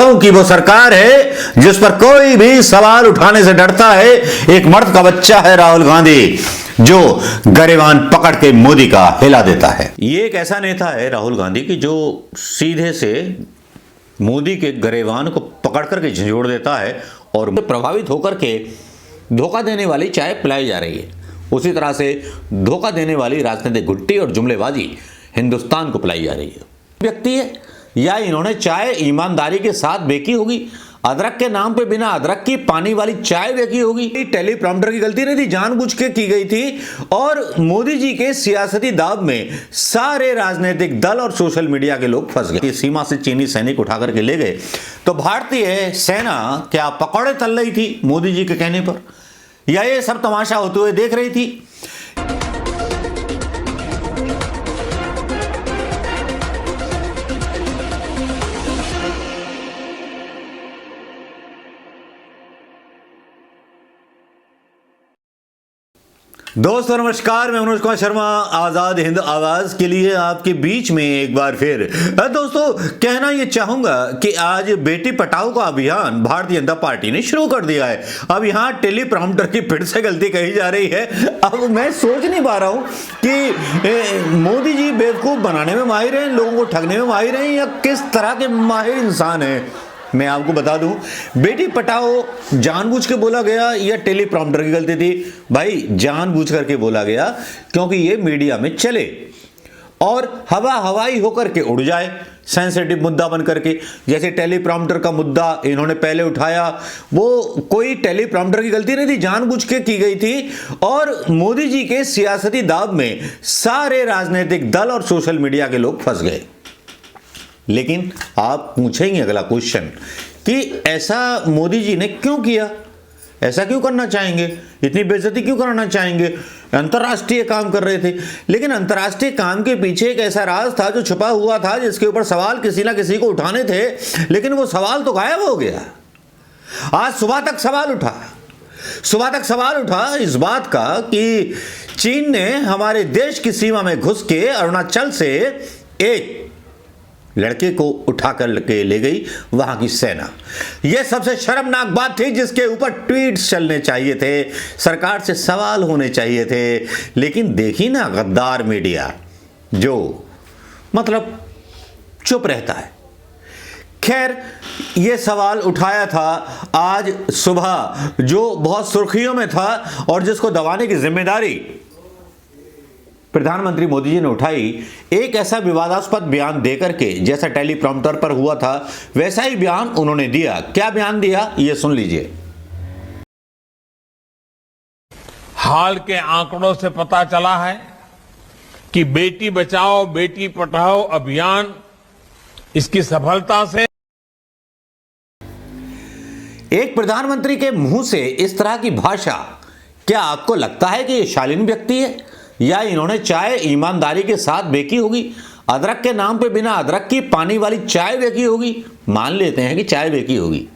हूं कि वो सरकार है जिस पर कोई भी सवाल उठाने से डरता है। एक मर्द का बच्चा है राहुल गांधी, जो गरेबान पकड़ के मोदी का हिला देता है। ये एक ऐसा नेता है राहुल गांधी कि जो सीधे से मोदी के गरेबान को पकड़ करके झंझोड़ देता है और प्रभावित होकर के धोखा देने वाली चाय पिलाई जा रही है। उसी तरह से धोखा देने वाली राजनीतिक घुट्टी और जुमलेबाजी हिंदुस्तान को पिलाई जा रही है। व्यक्ति है या इन्होंने चाय ईमानदारी के साथ बेची होगी, अदरक के नाम पे बिना अदरक की पानी वाली चाय बेची होगी। टेलीप्रॉम्प्टर की गलती नहीं थी, जानबूझ के की गई थी और मोदी जी के सियासती दाव में सारे राजनीतिक दल और सोशल मीडिया के लोग फंस गए। सीमा से चीनी सैनिक उठा करके ले गए तो भारतीय सेना क्या पकौड़े तल रही थी मोदी जी के कहने पर, या ये सब तमाशा होते हुए देख रही थी? दोस्तों नमस्कार, मैं मनोज कुमार शर्मा आजाद हिंद आवाज के लिए आपके बीच में एक बार फिर दोस्तों कहना ये चाहूंगा कि आज बेटी पटाओ का अभियान भारतीय जनता पार्टी ने शुरू कर दिया है। अब यहाँ टेलीप्रॉम्प्टर की फिर से गलती कही जा रही है। अब मैं सोच नहीं पा रहा हूं कि मोदी जी बेवकूफ बनाने में माहिर हैं, लोगों को ठगने में माहिर हैं, या किस तरह के माहिर इंसान हैं। मैं आपको बता दूं, बेटी पटाओ जानबूझ के बोला गया या टेलीप्रॉम्प्टर की गलती थी? भाई जानबूझ करके बोला गया क्योंकि ये मीडिया में चले और हवाई होकर के उड़ जाए, सेंसिटिव मुद्दा बन करके। जैसे टेलीप्रॉम्प्टर का मुद्दा इन्होंने पहले उठाया, वो कोई टेलीप्रॉम्प्टर की गलती नहीं थी, जानबूझ के की गई थी और मोदी जी के सियासती दाव में सारे राजनीतिक दल और सोशल मीडिया के लोग फंस गए। लेकिन आप पूछेंगे अगला क्वेश्चन कि ऐसा मोदी जी ने क्यों किया, ऐसा क्यों करना चाहेंगे, इतनी बेइज्जती क्यों कराना चाहेंगे? अंतर्राष्ट्रीय काम कर रहे थे, लेकिन अंतर्राष्ट्रीय काम के पीछे एक ऐसा राज था जो छुपा हुआ था, जिसके ऊपर सवाल किसी ना किसी को उठाने थे, लेकिन वो सवाल तो गायब हो गया। आज सुबह तक सवाल उठा इस बात का कि चीन ने हमारे देश की सीमा में घुस के अरुणाचल से एक लड़के को उठा कर के ले गई वहां की सेना। यह सबसे शर्मनाक बात थी, जिसके ऊपर ट्वीट्स चलने चाहिए थे, सरकार से सवाल होने चाहिए थे। लेकिन देखी ना गद्दार मीडिया जो मतलब चुप रहता है। खैर, यह सवाल उठाया था आज सुबह, जो बहुत सुर्खियों में था और जिसको दबाने की जिम्मेदारी प्रधानमंत्री मोदी जी ने उठाई। एक ऐसा विवादास्पद बयान देकर के, जैसा टेलीप्रॉम्प्टर पर हुआ था वैसा ही बयान उन्होंने दिया। क्या बयान दिया ये सुन लीजिए। हाल के आंकड़ों से पता चला है कि बेटी बचाओ बेटी पढ़ाओ अभियान, इसकी सफलता से एक प्रधानमंत्री के मुंह से इस तरह की भाषा, क्या आपको लगता है कि ये शालीन व्यक्ति है या इन्होंने चाय ईमानदारी के साथ बेची होगी? अदरक के नाम पे बिना अदरक की पानी वाली चाय बेची होगी। मान लेते हैं कि चाय बेची होगी,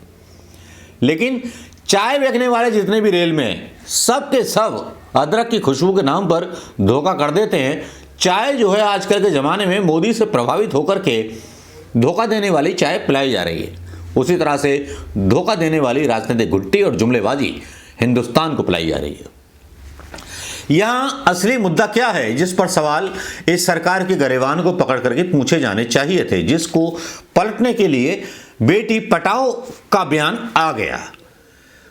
लेकिन चाय बेचने वाले जितने भी रेल में हैं, सब के सब अदरक की खुशबू के नाम पर धोखा कर देते हैं। चाय जो है आजकल के ज़माने में मोदी से प्रभावित होकर के धोखा देने वाली चाय पिलाई जा रही है। उसी तरह से धोखा देने वाली राजनीतिक घुट्टी और जुमलेबाजी हिंदुस्तान को पिलाई जा रही है। यहां असली मुद्दा क्या है जिस पर सवाल इस सरकार के गरेबान को पकड़ करके पूछे जाने चाहिए थे, जिसको पलटने के लिए बेटी पटाओ का बयान आ गया।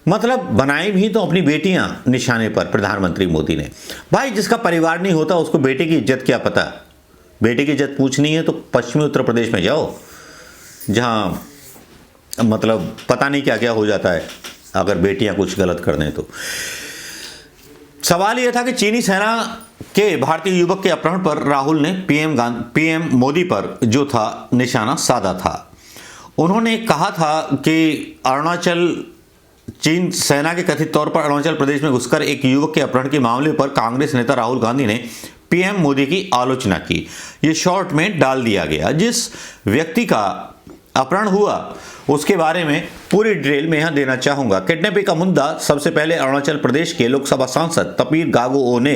मतलब बनाई भी तो अपनी बेटियां निशाने पर प्रधानमंत्री मोदी ने। भाई, जिसका परिवार नहीं होता उसको बेटे की इज्जत क्या पता? बेटे की इज्जत पूछनी है तो पश्चिमी उत्तर प्रदेश में जाओ, जहां मतलब पता नहीं क्या क्या हो जाता है अगर बेटियां कुछ गलत कर दें तो। सवाल यह था कि चीनी सेना के भारतीय युवक के अपहरण पर राहुल ने पीएम मोदी पर जो था निशाना साधा था। उन्होंने कहा था कि चीन सेना के कथित तौर पर अरुणाचल प्रदेश में घुसकर एक युवक के अपहरण के मामले पर कांग्रेस नेता राहुल गांधी ने पीएम मोदी की आलोचना की। ये शॉर्ट में डाल दिया गया। जिस व्यक्ति का अपहरण हुआ उसके बारे में पूरी डिटेल में यहां देना चाहूंगा। किडनैपिंग का मुद्दा सबसे पहले अरुणाचल प्रदेश के लोकसभा सांसद तपीर गागो ने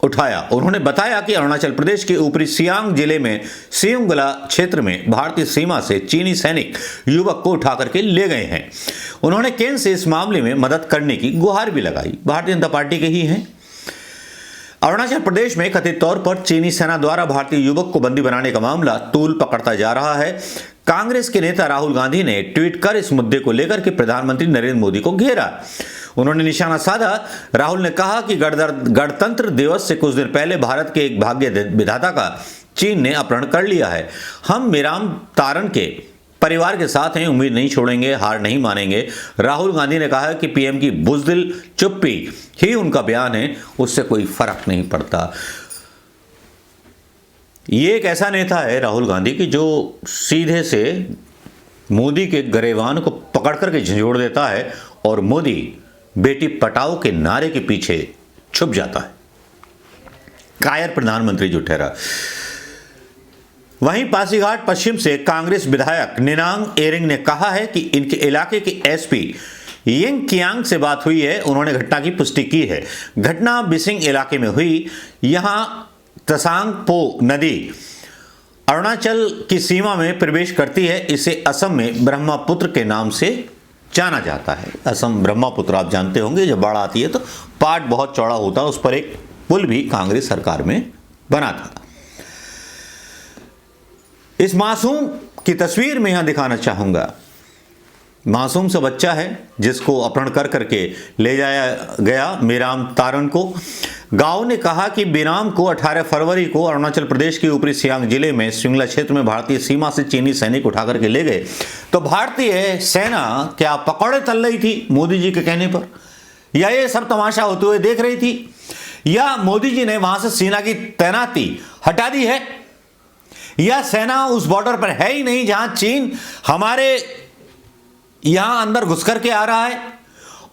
उठाया। उन्होंने बताया कि अरुणाचल प्रदेश के ऊपरी सियांग जिले में सियुंगला क्षेत्र में भारतीय सीमा से चीनी सैनिक युवक को उठा करके ले गए हैं। उन्होंने केंद्र से इस मामले में मदद करने की गुहार भी लगाई। भारतीय जनता पार्टी के ही हैं। अरुणाचल प्रदेश में कथित तौर पर चीनी सेना द्वारा भारतीय युवक को बंदी बनाने का मामला तूल पकड़ता जा रहा है। कांग्रेस के नेता राहुल गांधी ने ट्वीट कर इस मुद्दे को लेकर के प्रधानमंत्री नरेंद्र मोदी को घेरा। उन्होंने निशाना साधा। राहुल ने कहा कि गणतंत्र दिवस से कुछ दिन पहले भारत के एक भाग्य विधाता का चीन ने अपहरण कर लिया है। हम मेराम तारण के परिवार के साथ हैं, उम्मीद नहीं छोड़ेंगे, हार नहीं मानेंगे। राहुल गांधी ने कहा कि पीएम की बुज़दिल चुप्पी ही उनका बयान है, उससे कोई फर्क नहीं पड़ता। ये एक ऐसा नेता है राहुल गांधी की जो सीधे से मोदी के गरेबान को पकड़ करके झंझोड़ देता है और मोदी बेटी पटाओ के नारे के पीछे छुप जाता है। कायर प्रधानमंत्री जो ठहरा। वहीं पासीघाट पश्चिम से कांग्रेस विधायक निनांग एरिंग ने कहा है कि इनके इलाके की एसपी यिंग कियांग से बात हुई है। उन्होंने घटना की पुष्टि की है। घटना बिसिंग इलाके में हुई। यहां तसांग पो नदी अरुणाचल की सीमा में प्रवेश करती है। इसे असम में ब्रह्मपुत्र के नाम से जाना जाता है। असम ब्रह्मपुत्र आप जानते होंगे, जब बाढ़ आती है तो पाट बहुत चौड़ा होता है, उस पर एक पुल भी कांग्रेस सरकार में बना था। इस मासूम की तस्वीर में यहां दिखाना चाहूंगा। मासूम सा बच्चा है जिसको अपहरण कर करके ले जाया गया मेराम तारण को। गांव ने कहा कि बेराम को 18 फरवरी को अरुणाचल प्रदेश के ऊपरी सियांग जिले में सिंगला क्षेत्र में भारतीय सीमा से चीनी सैनिक उठा करके ले गए। तो भारतीय सेना क्या पकौड़े तल रही थी मोदी जी के कहने पर, या ये सब तमाशा होते हुए देख रही थी, या मोदी जी ने वहां से सेना की तैनाती हटा दी है, या सेना उस बॉर्डर पर है ही नहीं जहां चीन हमारे यहां अंदर घुस करके आ रहा है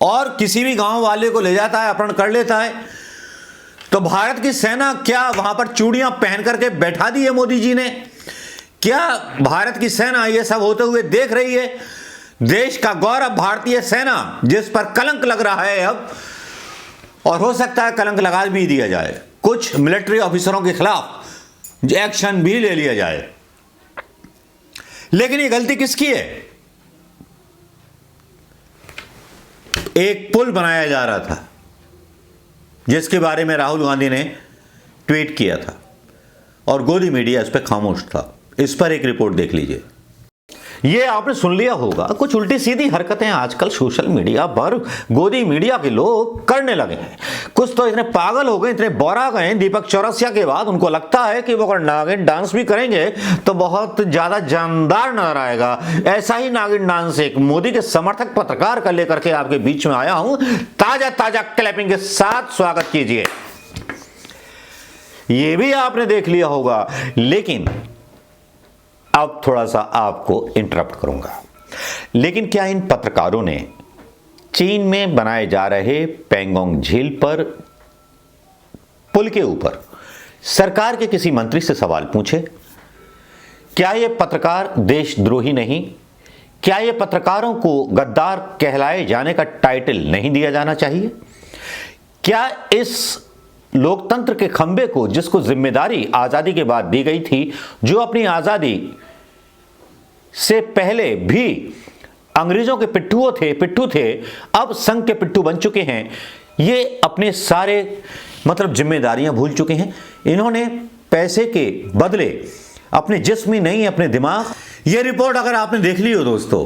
और किसी भी गांव वाले को ले जाता है, अपहरण कर लेता है। तो भारत की सेना क्या वहां पर चूड़ियां पहन करके बैठा दी है मोदी जी ने? क्या भारत की सेना यह सब होते हुए देख रही है? देश का गौरव भारतीय सेना, जिस पर कलंक लग रहा है अब, और हो सकता है कलंक लगा भी दिया जाए, कुछ मिलिट्री ऑफिसरों के खिलाफ एक्शन भी ले लिया जाए। लेकिन ये गलती किसकी है? एक पुल बनाया जा रहा था जिसके बारे में राहुल गांधी ने ट्वीट किया था और गोदी मीडिया इस पर खामोश था। इस पर एक रिपोर्ट देख लीजिए। ये आपने सुन लिया होगा, कुछ उल्टी सीधी हरकतें आजकल सोशल मीडिया पर गोदी मीडिया के लोग करने लगे हैं। कुछ तो इतने पागल हो गए, इतने बौरा गए दीपक चौरसिया के बाद, उनको लगता है कि वो अगर नागिन डांस भी करेंगे तो बहुत ज्यादा जानदार नजर आएगा। ऐसा ही नागिन डांस एक मोदी के समर्थक पत्रकार का लेकर के आपके बीच में आया हूं। ताजा ताजा क्लैपिंग के साथ स्वागत कीजिए। ये भी आपने देख लिया होगा, लेकिन अब थोड़ा सा आपको इंटरप्ट करूंगा। लेकिन क्या इन पत्रकारों ने चीन में बनाए जा रहे पेंगोंग झील पर पुल के ऊपर सरकार के किसी मंत्री से सवाल पूछे? क्या ये पत्रकार देशद्रोही नहीं? क्या ये पत्रकारों को गद्दार कहलाए जाने का टाइटल नहीं दिया जाना चाहिए? क्या इस लोकतंत्र के खंबे को, जिसको जिम्मेदारी आजादी के बाद दी गई थी, जो अपनी आजादी से पहले भी अंग्रेजों के पिट्ठू थे, अब संघ के पिट्ठू बन चुके हैं, ये अपने सारे जिम्मेदारियां भूल चुके हैं। इन्होंने पैसे के बदले अपने जिस्म ही नहीं, अपने दिमाग। ये रिपोर्ट अगर आपने देख ली हो दोस्तों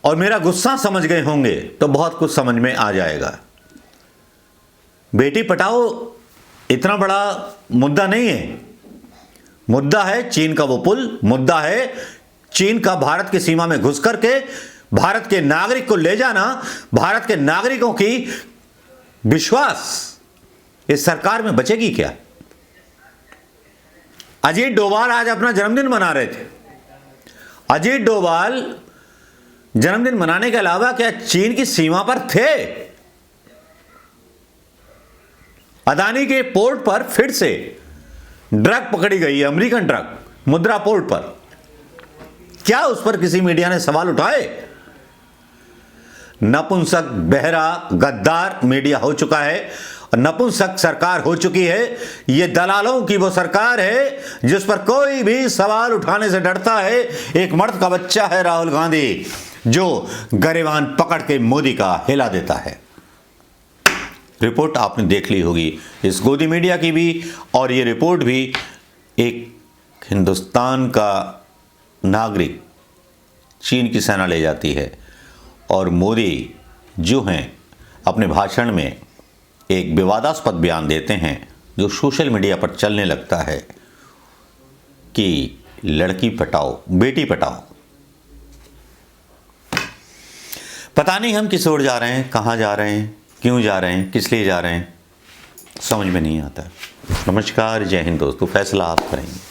और मेरा गुस्सा समझ गए होंगे तो बहुत कुछ समझ में आ जाएगा। बेटी पटाओ इतना बड़ा मुद्दा नहीं है। मुद्दा है चीन का वो पुल, मुद्दा है चीन का भारत की सीमा में घुस करके भारत के नागरिक को ले जाना, भारत के नागरिकों की विश्वास इस सरकार में बचेगी क्या? अजीत डोभाल आज अपना जन्मदिन मना रहे थे। अजीत डोभाल जन्मदिन मनाने के अलावा क्या चीन की सीमा पर थे? अदानी के पोर्ट पर फिर से ड्रग पकड़ी गई है, अमेरिकन ड्रग, मुद्रा पोर्ट पर। क्या उस पर किसी मीडिया ने सवाल उठाए? नपुंसक, बहरा, गद्दार मीडिया हो चुका है नपुंसक सरकार हो चुकी है। ये दलालों की वो सरकार है जिस पर कोई भी सवाल उठाने से डरता है। एक मर्द का बच्चा है राहुल गांधी, जो गरिबान पकड़ के मोदी का हिला देता है। रिपोर्ट आपने देख ली होगी इस गोदी मीडिया की भी, और ये रिपोर्ट भी एक हिंदुस्तान का नागरिक चीन की सेना ले जाती है, और मोदी जो हैं अपने भाषण में एक विवादास्पद बयान देते हैं जो सोशल मीडिया पर चलने लगता है कि लड़की पटाओ, बेटी पटाओ। पता नहीं हम किस ओर जा रहे हैं, कहाँ जा रहे हैं, क्यों जा रहे हैं, किस लिए जा रहे हैं, समझ में नहीं आता। नमस्कार, जय हिंद दोस्तों, फैसला आप करेंगे।